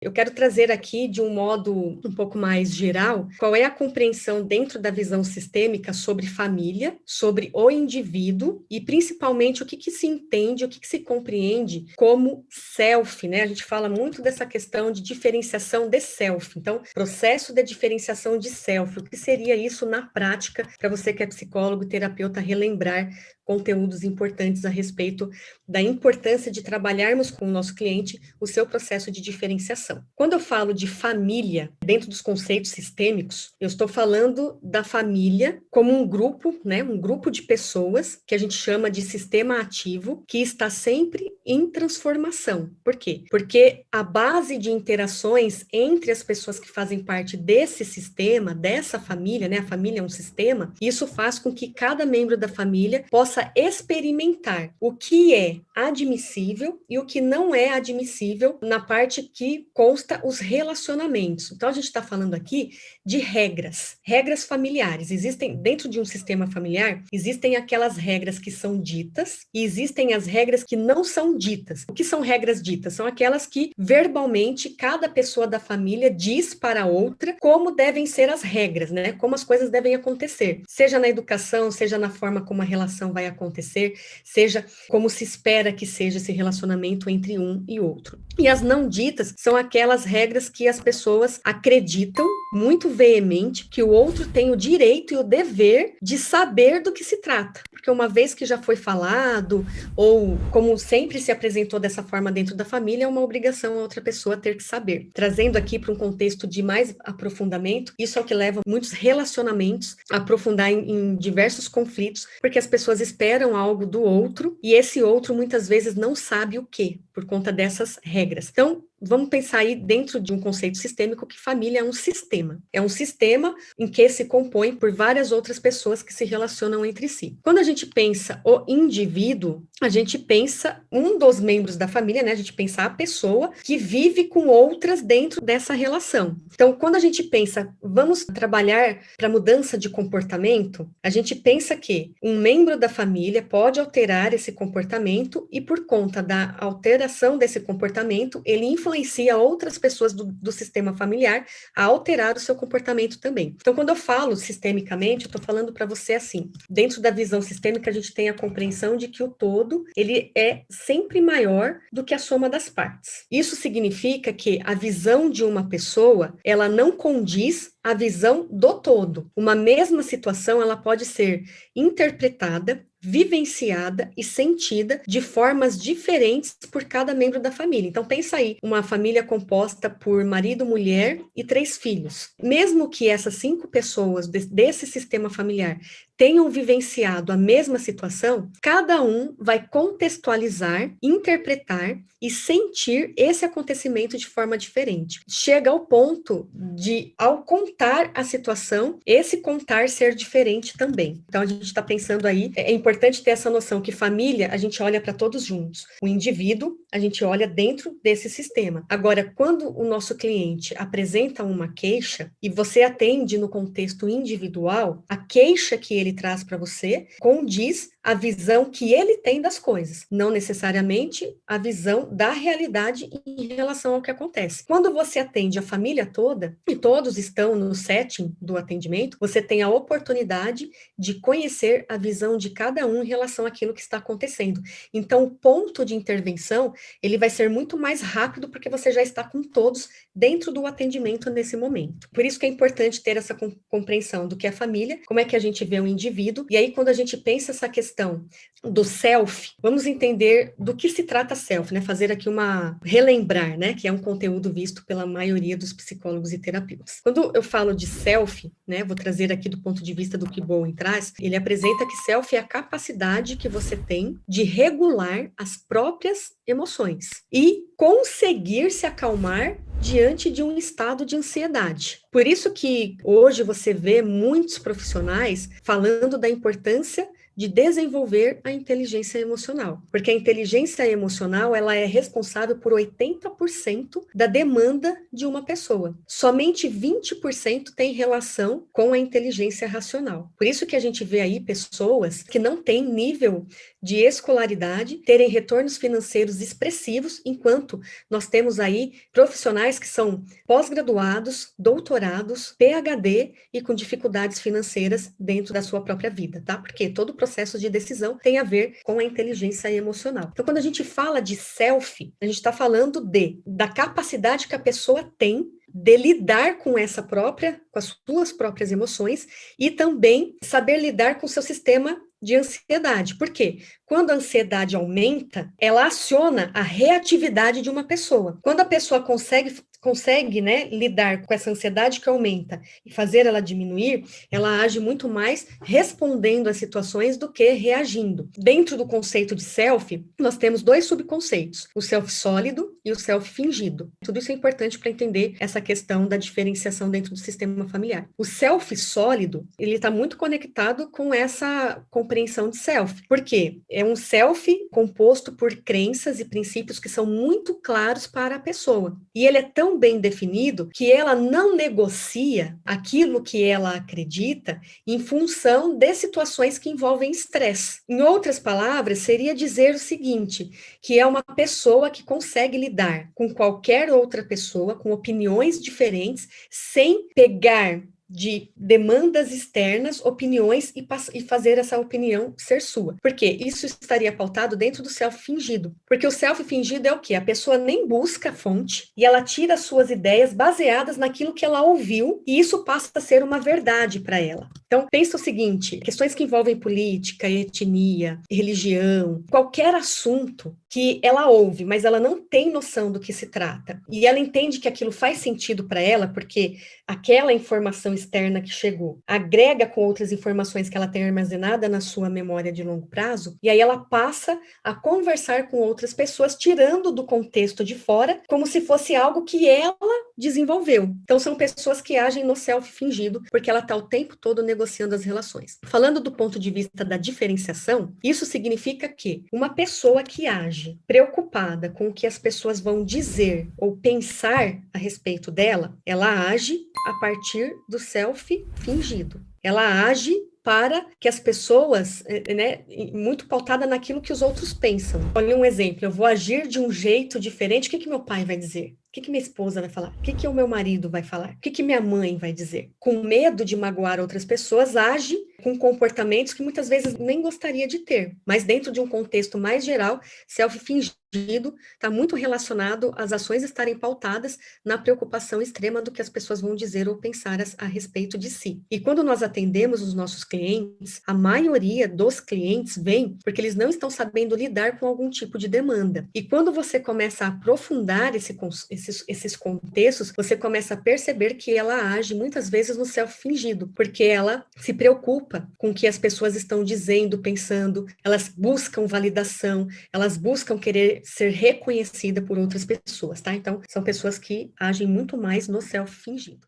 Eu quero trazer aqui, de um modo um pouco mais geral, qual é a compreensão dentro da visão sistêmica sobre família, sobre o indivíduo e, principalmente, o que se entende, o que se compreende como self, né? A gente fala muito dessa questão de diferenciação de self. Então, processo de diferenciação de self. O que seria isso na prática, para você que é psicólogo e terapeuta, relembrar conteúdos importantes a respeito da importância de trabalharmos com o nosso cliente o seu processo de diferenciação. Quando eu falo de família, dentro dos conceitos sistêmicos, eu estou falando da família como um grupo, né, um grupo de pessoas que a gente chama de sistema ativo, que está sempre em transformação. Por quê? Porque a base de interações entre as pessoas que fazem parte desse sistema, dessa família, né, a família é um sistema, isso faz com que cada membro da família possa experimentar o que é admissível e o que não é admissível na parte que consta os relacionamentos. Então, a gente está falando aqui de regras familiares. Existem, dentro de um sistema familiar, existem aquelas regras que são ditas e existem as regras que não são ditas. O que são regras ditas? São aquelas que, verbalmente, cada pessoa da família diz para a outra como devem ser as regras, né? Como as coisas devem acontecer. Seja na educação, seja na forma como a relação vai acontecer, seja como se espera que seja esse relacionamento entre um e outro. E as não ditas são aquelas regras que as pessoas acreditam muito veemente que o outro tem o direito e o dever de saber do que se trata. Porque uma vez que já foi falado, ou como sempre se apresentou dessa forma dentro da família, é uma obrigação a outra pessoa ter que saber. Trazendo aqui para um contexto de mais aprofundamento, isso é o que leva muitos relacionamentos a aprofundar em diversos conflitos, porque as pessoas esperam algo do outro e esse outro muitas vezes não sabe o que, por conta dessas regras. Então, vamos pensar aí dentro de um conceito sistêmico que família é um sistema. É um sistema em que se compõe por várias outras pessoas que se relacionam entre si. Quando a gente pensa o indivíduo, a gente pensa um dos membros da família, né? A gente pensa a pessoa que vive com outras dentro dessa relação. Então, quando a gente pensa, vamos trabalhar para mudança de comportamento, a gente pensa que um membro da família pode alterar esse comportamento e, por conta da alteração desse comportamento, ele influencia outras pessoas do sistema familiar a alterar o seu comportamento também. Então, quando eu falo sistemicamente, eu estou falando para você assim, dentro da visão sistêmica, a gente tem a compreensão de que o todo, ele é sempre maior do que a soma das partes. Isso significa que a visão de uma pessoa, ela não condiz a visão do todo. Uma mesma situação, ela pode ser interpretada, vivenciada e sentida de formas diferentes por cada membro da família. Então, pensa aí, uma família composta por marido, mulher e 3 filhos. Mesmo que essas 5 pessoas desse sistema familiar tenham vivenciado a mesma situação, cada um vai contextualizar, interpretar e sentir esse acontecimento de forma diferente. Chega ao ponto de, ao contar a situação, esse contar ser diferente também. Então, a gente está pensando aí, é importante ter essa noção que família, a gente olha para todos juntos. O indivíduo, a gente olha dentro desse sistema. Agora, quando o nosso cliente apresenta uma queixa e você atende no contexto individual, a queixa que ele traz para você condiz a visão que ele tem das coisas, não necessariamente a visão da realidade em relação ao que acontece. Quando você atende a família toda, e todos estão no setting do atendimento, você tem a oportunidade de conhecer a visão de cada um em relação àquilo que está acontecendo. Então, o ponto de intervenção, ele vai ser muito mais rápido, porque você já está com todos dentro do atendimento nesse momento. Por isso que é importante ter essa compreensão do que é família, como é que a gente vê o indivíduo, e aí quando a gente pensa essa questão do self, vamos entender do que se trata self, né? Fazer aqui relembrar, né? Que é um conteúdo visto pela maioria dos psicólogos e terapeutas. Quando eu falo de self, né? Vou trazer aqui do ponto de vista do que Bowen traz, ele apresenta que self é a capacidade que você tem de regular as próprias emoções e conseguir se acalmar diante de um estado de ansiedade. Por isso que hoje você vê muitos profissionais falando da importância de desenvolver a inteligência emocional, porque a inteligência emocional, ela é responsável por 80% da demanda de uma pessoa. Somente 20% tem relação com a inteligência racional. Por isso que a gente vê aí pessoas que não têm nível de escolaridade, terem retornos financeiros expressivos, enquanto nós temos aí profissionais que são pós-graduados, doutorados, PhD e com dificuldades financeiras dentro da sua própria vida, tá? Porque todo o processo de decisão tem a ver com a inteligência emocional. Então, quando a gente fala de self, a gente está falando da capacidade que a pessoa tem de lidar com com as suas próprias emoções e também saber lidar com o seu sistema de ansiedade. Por quê? Quando a ansiedade aumenta, ela aciona a reatividade de uma pessoa. Quando a pessoa consegue, né, lidar com essa ansiedade que aumenta e fazer ela diminuir, ela age muito mais respondendo às situações do que reagindo. Dentro do conceito de self, nós temos dois subconceitos, o self sólido e o self fingido. Tudo isso é importante para entender essa questão da diferenciação dentro do sistema familiar. O self sólido, ele está muito conectado com essa compreensão de self. Por quê? É um self composto por crenças e princípios que são muito claros para a pessoa. E ele é tão bem definido que ela não negocia aquilo que ela acredita em função de situações que envolvem estresse. Em outras palavras, seria dizer o seguinte, que é uma pessoa que consegue lidar com qualquer outra pessoa, com opiniões diferentes, sem pegar de demandas externas, opiniões e fazer essa opinião ser sua. Porque isso estaria pautado dentro do self fingido. Porque o self fingido é o quê? A pessoa nem busca a fonte e ela tira as suas ideias baseadas naquilo que ela ouviu e isso passa a ser uma verdade para ela. Então, pensa o seguinte, questões que envolvem política, etnia, religião, qualquer assunto que ela ouve, mas ela não tem noção do que se trata. E ela entende que aquilo faz sentido para ela, porque aquela informação externa que chegou agrega com outras informações que ela tem armazenada na sua memória de longo prazo, e aí ela passa a conversar com outras pessoas, tirando do contexto de fora, como se fosse algo que ela desenvolveu. Então, são pessoas que agem no self fingido, porque ela está o tempo todo negociando as relações. Falando do ponto de vista da diferenciação, isso significa que uma pessoa que age preocupada com o que as pessoas vão dizer ou pensar a respeito dela, ela age a partir do self fingido. Ela age para que as pessoas, né, muito pautada naquilo que os outros pensam. Olha um exemplo, eu vou agir de um jeito diferente, o que meu pai vai dizer? O que minha esposa vai falar? O que o meu marido vai falar? O que minha mãe vai dizer? Com medo de magoar outras pessoas, age com comportamentos que muitas vezes nem gostaria de ter. Mas dentro de um contexto mais geral, self-fingido está muito relacionado às ações estarem pautadas na preocupação extrema do que as pessoas vão dizer ou pensar a respeito de si. E quando nós atendemos os nossos clientes, a maioria dos clientes vem porque eles não estão sabendo lidar com algum tipo de demanda. E quando você começa a aprofundar esses contextos, você começa a perceber que ela age muitas vezes no self-fingido, porque ela se preocupa com o que as pessoas estão dizendo, pensando, elas buscam validação, elas buscam querer ser reconhecida por outras pessoas, tá? Então, são pessoas que agem muito mais no self-fingido.